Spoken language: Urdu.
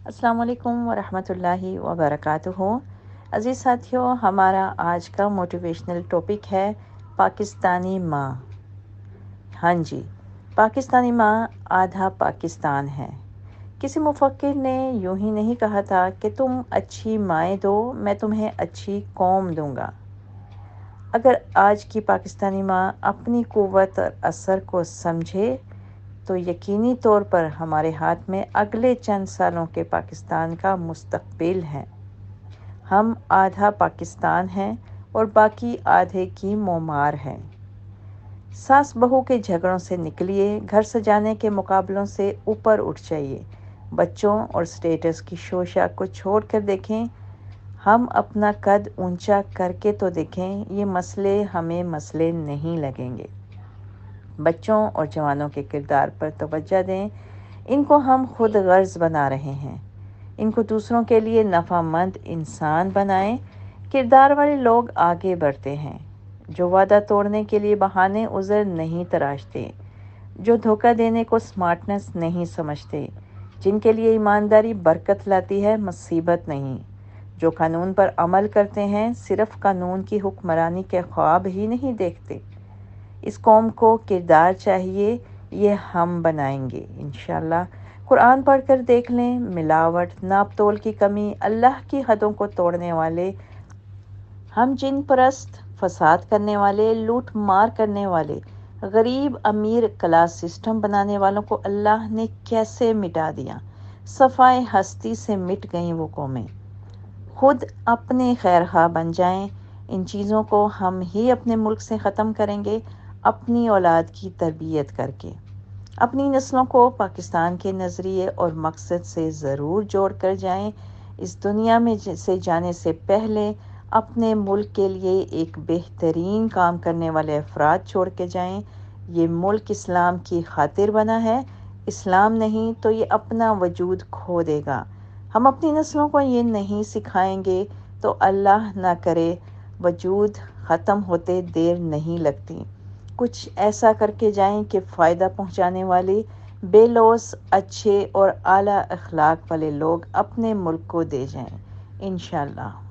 السلام علیکم ورحمۃ اللہ وبرکاتہ۔ عزیز ساتھیوں، ہمارا آج کا موٹیویشنل ٹاپک ہے پاکستانی ماں۔ ہاں جی، پاکستانی ماں آدھا پاکستان ہے۔ کسی مفکر نے یوں ہی نہیں کہا تھا کہ تم اچھی مائیں دو، میں تمہیں اچھی قوم دوں گا۔ اگر آج کی پاکستانی ماں اپنی قوت اور اثر کو سمجھے تو یقینی طور پر ہمارے ہاتھ میں اگلے چند سالوں کے پاکستان کا مستقبل ہے۔ ہم آدھا پاکستان ہیں اور باقی آدھے کی مومار ہیں۔ ساس بہو کے جھگڑوں سے نکلیے، گھر سجانے کے مقابلوں سے اوپر اٹھ جائیے، بچوں اور سٹیٹس کی شوشہ کو چھوڑ کر دیکھیں، ہم اپنا قد اونچا کر کے تو دیکھیں، یہ مسئلے ہمیں مسئلے نہیں لگیں گے۔ بچوں اور جوانوں کے کردار پر توجہ دیں، ان کو ہم خود غرض بنا رہے ہیں، ان کو دوسروں کے لیے نفع مند انسان بنائیں۔ کردار والے لوگ آگے بڑھتے ہیں، جو وعدہ توڑنے کے لیے بہانے عذر نہیں تراشتے، جو دھوکہ دینے کو سمارٹنس نہیں سمجھتے، جن کے لیے ایمانداری برکت لاتی ہے، مصیبت نہیں، جو قانون پر عمل کرتے ہیں، صرف قانون کی حکمرانی کے خواب ہی نہیں دیکھتے۔ اس قوم کو کردار چاہیے، یہ ہم بنائیں گے انشاءاللہ۔ قرآن پڑھ کر دیکھ لیں، ملاوٹ، ناپ تول کی کمی، اللہ کی حدوں کو توڑنے والے، ہم جن پرست، فساد کرنے والے، لوٹ مار کرنے والے، غریب امیر کلاس سسٹم بنانے والوں کو اللہ نے کیسے مٹا دیا۔ صفائے ہستی سے مٹ گئیں وہ قومیں۔ خود اپنے خیرخواہ بن جائیں، ان چیزوں کو ہم ہی اپنے ملک سے ختم کریں گے، اپنی اولاد کی تربیت کر کے۔ اپنی نسلوں کو پاکستان کے نظریے اور مقصد سے ضرور جوڑ کر جائیں۔ اس دنیا میں سے جانے سے پہلے اپنے ملک کے لیے ایک بہترین کام کرنے والے افراد چھوڑ کے جائیں۔ یہ ملک اسلام کی خاطر بنا ہے، اسلام نہیں تو یہ اپنا وجود کھو دے گا۔ ہم اپنی نسلوں کو یہ نہیں سکھائیں گے تو اللہ نہ کرے وجود ختم ہوتے دیر نہیں لگتی۔ کچھ ایسا کر کے جائیں کہ فائدہ پہنچانے والے بے لوث، اچھے اور اعلیٰ اخلاق والے لوگ اپنے ملک کو دے جائیں انشاءاللہ۔